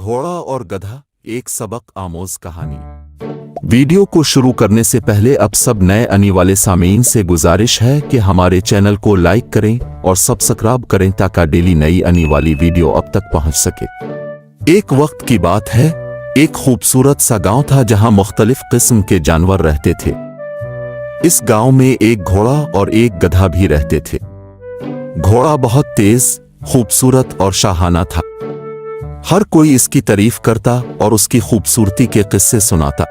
घोड़ा और गधा, एक सबक आमोज कहानी। वीडियो को शुरू करने से पहले अब सब नए आने वाले सामीन से गुजारिश है कि हमारे चैनल को लाइक करें और सब्सक्राइब करें ताकि डेली नई आने वाली वीडियो अब तक पहुंच सके। एक वक्त की बात है, एक खूबसूरत सा गांव था जहां मुख्तलिफ किस्म के जानवर रहते थे। इस गांव में एक घोड़ा और एक गधा भी रहते थे। घोड़ा बहुत तेज, खूबसूरत और शाहाना था। हर कोई इसकी तारीफ करता और उसकी खूबसूरती के किस्से सुनाता।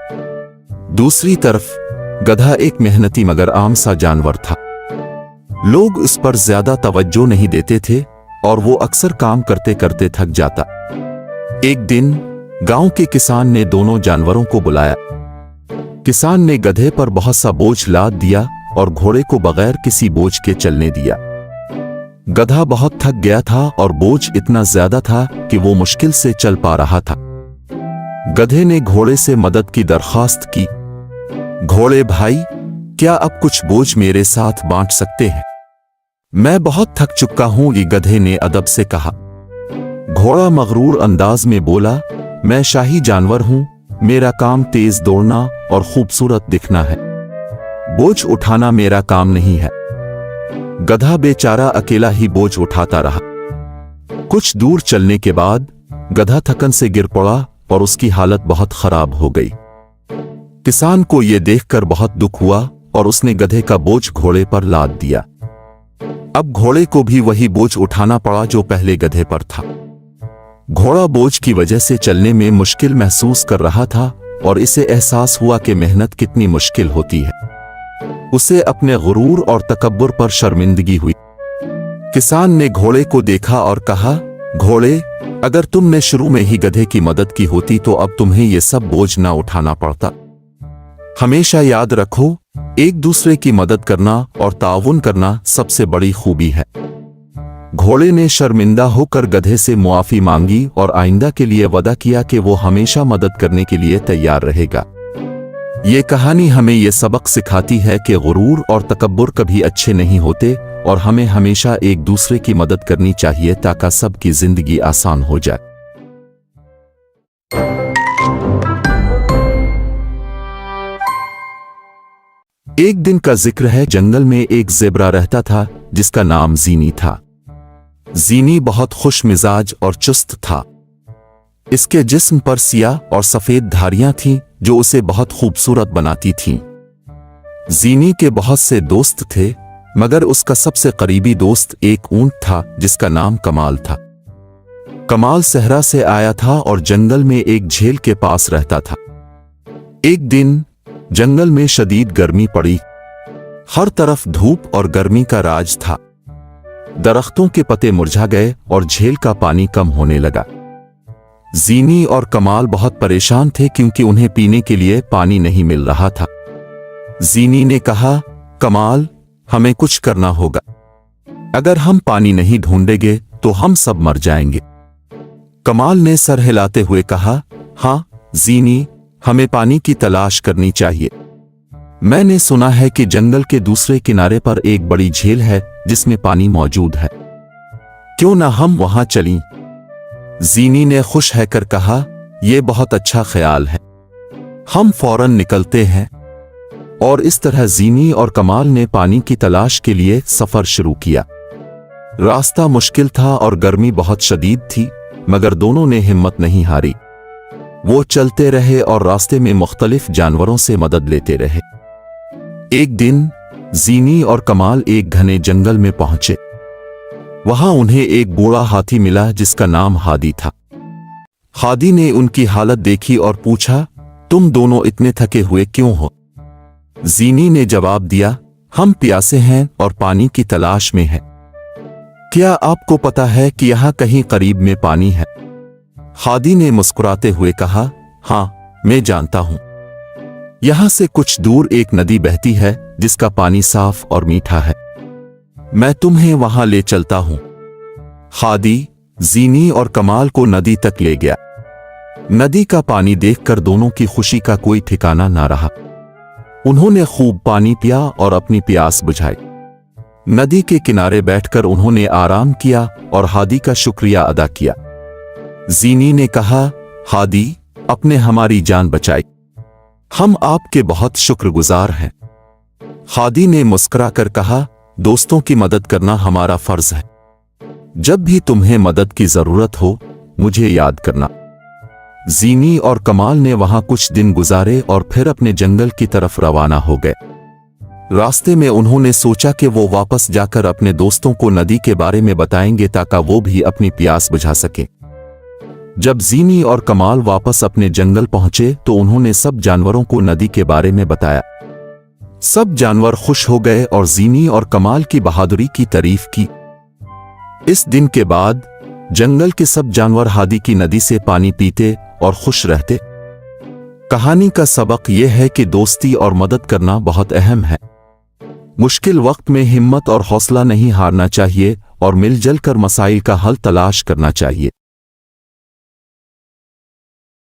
दूसरी तरफ गधा एक मेहनती मगर आम सा जानवर था। लोग उस पर ज्यादा तवज्जो नहीं देते थे और वो अक्सर काम करते करते थक जाता। एक दिन गांव के किसान ने दोनों जानवरों को बुलाया। किसान ने गधे पर बहुत सा बोझ लाद दिया और घोड़े को बगैर किसी बोझ के चलने दिया। गधा बहुत थक गया था और बोझ इतना ज्यादा था कि वो मुश्किल से चल पा रहा था। गधे ने घोड़े से मदद की दरख्वास्त की। घोड़े भाई, क्या अब कुछ बोझ मेरे साथ बांट सकते हैं? मैं बहुत थक चुका हूं, ये गधे ने अदब से कहा। घोड़ा मगरूर अंदाज में बोला, मैं शाही जानवर हूं, मेरा काम तेज दौड़ना और खूबसूरत दिखना है। बोझ उठाना मेरा काम नहीं है। गधा बेचारा अकेला ही बोझ उठाता रहा। कुछ दूर चलने के बाद गधा थकन से गिर पड़ा और उसकी हालत बहुत खराब हो गई। किसान को यह देखकर बहुत दुख हुआ और उसने गधे का बोझ घोड़े पर लाद दिया। अब घोड़े को भी वही बोझ उठाना पड़ा जो पहले गधे पर था। घोड़ा बोझ की वजह से चलने में मुश्किल महसूस कर रहा था और इसे एहसास हुआ कि मेहनत कितनी मुश्किल होती है। उसे अपने गुरूर और तकब्बुर पर शर्मिंदगी हुई। किसान ने घोड़े को देखा और कहा, घोड़े, अगर तुमने शुरू में ही गधे की मदद की होती तो अब तुम्हें यह सब बोझ ना उठाना पड़ता। हमेशा याद रखो, एक दूसरे की मदद करना और ताउन करना सबसे बड़ी खूबी है। घोड़े ने शर्मिंदा होकर गधे से मुआफी मांगी और आइंदा के लिए वादा किया कि वो हमेशा मदद करने के लिए तैयार रहेगा। ये कहानी हमें यह सबक सिखाती है कि गुरूर और तकब्बुर कभी अच्छे नहीं होते और हमें हमेशा एक दूसरे की मदद करनी चाहिए ताकि सबकी जिंदगी आसान हो जाए। एक दिन का जिक्र है, जंगल में एक ज़ेब्रा रहता था जिसका नाम ज़ीनी था। ज़ीनी बहुत खुश मिजाज और चुस्त था। इसके जिस्म पर सियाह और सफेद धारियां थीं जो उसे बहुत खूबसूरत बनाती थीं। ज़ीनी के बहुत से दोस्त थे मगर उसका सबसे करीबी दोस्त एक ऊंट था जिसका नाम कमाल था। कमाल सहरा से आया था और जंगल में एक झील के पास रहता था। एक दिन जंगल में शदीद गर्मी पड़ी। हर तरफ धूप और गर्मी का राज था। दरख्तों के पत्ते मुरझा गए और झील का पानी कम होने लगा। ज़ीनी और कमाल बहुत परेशान थे क्योंकि उन्हें पीने के लिए पानी नहीं मिल रहा था। ज़ीनी ने कहा, कमाल, हमें कुछ करना होगा। अगर हम पानी नहीं ढूंढेंगे तो हम सब मर जाएंगे। कमाल ने सर हिलाते हुए कहा, हाँ ज़ीनी, हमें पानी की तलाश करनी चाहिए। मैंने सुना है कि जंगल के दूसरे किनारे पर एक बड़ी झील है जिसमें पानी मौजूद है। क्यों ना हम वहां चलें? ज़ीनी ने खुश होकर कहा, यह बहुत अच्छा ख्याल है, हम फौरन निकलते हैं। और इस तरह ज़ीनी और कमाल ने पानी की तलाश के लिए सफर शुरू किया। रास्ता मुश्किल था और गर्मी बहुत शदीद थी मगर दोनों ने हिम्मत नहीं हारी। वो चलते रहे और रास्ते में मुख्तलिफ जानवरों से मदद लेते रहे। एक दिन ज़ीनी और कमाल एक घने जंगल में पहुंचे। वहां उन्हें एक बूढ़ा हाथी मिला जिसका नाम हादी था। हादी ने उनकी हालत देखी और पूछा, तुम दोनों इतने थके हुए क्यों हो? ज़ीनी ने जवाब दिया, हम प्यासे हैं और पानी की तलाश में हैं। क्या आपको पता है कि यहाँ कहीं करीब में पानी है? हादी ने मुस्कुराते हुए कहा, हाँ, मैं जानता हूं। यहां से कुछ दूर एक नदी बहती है जिसका पानी साफ और मीठा है। मैं तुम्हें वहां ले चलता हूं। हादी ज़ीनी और कमाल को नदी तक ले गया। नदी का पानी देखकर दोनों की खुशी का कोई ठिकाना ना रहा। उन्होंने खूब पानी पिया और अपनी प्यास बुझाई। नदी के किनारे बैठकर उन्होंने आराम किया और हादी का शुक्रिया अदा किया। ज़ीनी ने कहा, हादी, आपने हमारी जान बचाई। हम आपके बहुत शुक्रगुजार हैं। हादी ने मुस्कुराकर कहा, दोस्तों की मदद करना हमारा फर्ज है। जब भी तुम्हें मदद की जरूरत हो, मुझे याद करना। जीनी और कमाल ने वहां कुछ दिन गुजारे और फिर अपने जंगल की तरफ रवाना हो गए। रास्ते में उन्होंने सोचा कि वो वापस जाकर अपने दोस्तों को नदी के बारे में बताएंगे ताकि वो भी अपनी प्यास बुझा सके। जब जीनी और कमाल वापस अपने जंगल पहुंचे तो उन्होंने सब जानवरों को नदी के बारे में बताया। सब जानवर खुश हो गए और जीनी और कमाल की बहादुरी की तारीफ की। इस दिन के बाद जंगल के सब जानवर हादी की नदी से पानी पीते और खुश रहते। कहानी का सबक यह है कि दोस्ती और मदद करना बहुत अहम है। मुश्किल वक्त में हिम्मत और हौसला नहीं हारना चाहिए और मिलजुल कर मसाइल का हल तलाश करना चाहिए।